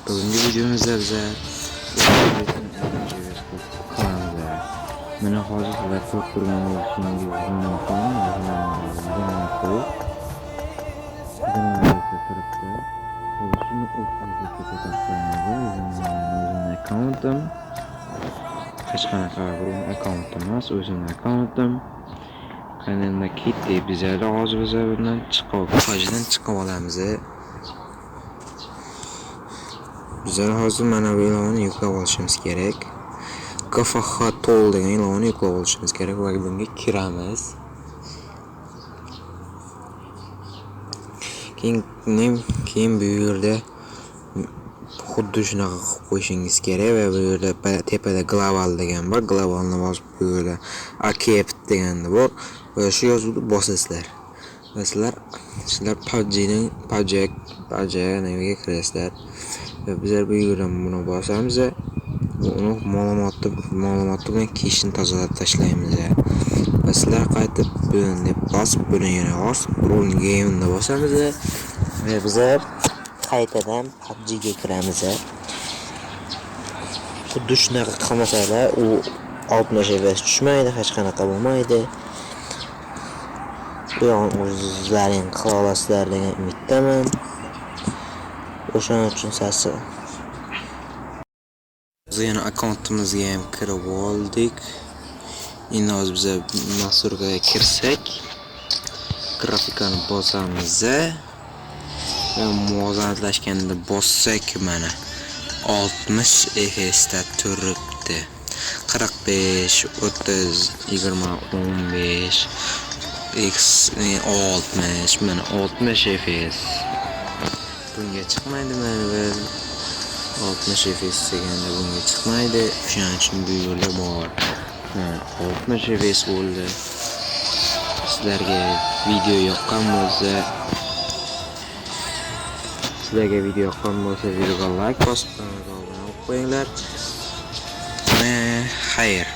Bugungi videomizda biza mana hozir sizlar ko'rib turgan bo'lishingiz mumkin. Akkauntim hech qanaqa akkaunt emas, o'zimning akkauntim. Kanalda ketdi bizlar hozir bundan chiqib olamiz. Bizlar hozir mana bu ilovani yuklab olishimiz kerak. KFH Tool degan ilovani yuklab olishimiz kerak va bunga kiramiz. Keyin bu yerda xuddi shunaqa qilib qo'yishingiz kerak va bu yerda tepada global degan bor. Globalni bosib bu yerda accept deganni bor va shu yozuvni bosasizlar. Va sizlar PUBG nimaga kirasizlar. Ve bizler bu yerdan buni bosamiz. Uni ma'lumoti bilan kishini tozalab tashlaymiz. Va sizlar qaytib buni bosib, buni yana bosib, run game'ni bosamiz va bizlar qaytadan PUBG ga kiramiz. Xuddi shunaqa qilmasalar, u 60 FPS tushmaydi, hech qanaqa bo'lmaydi. Bu o'zlaring qila olasizlar degan umiddaman. O'shaning uchun siz yana akkauntimizga ham kirib oldik. Endi hozir biz masturga kirsak, grafikani bosamiz va muvozanatlashganda bossak mana 60 FPS da turibdi. 45, 30, 20, 15 x 60 mana 60 FPS. Bunga chiqmaydi mana 60 FPS deganda bunga chiqmaydi. Shuning uchun bu yo'lda bor. 60 FPS bo'ldi. Sizlarga video yoqqan bo'lsa, videoga like bosib, kanalga obuna bo'lib qo'yinglar. Xayr.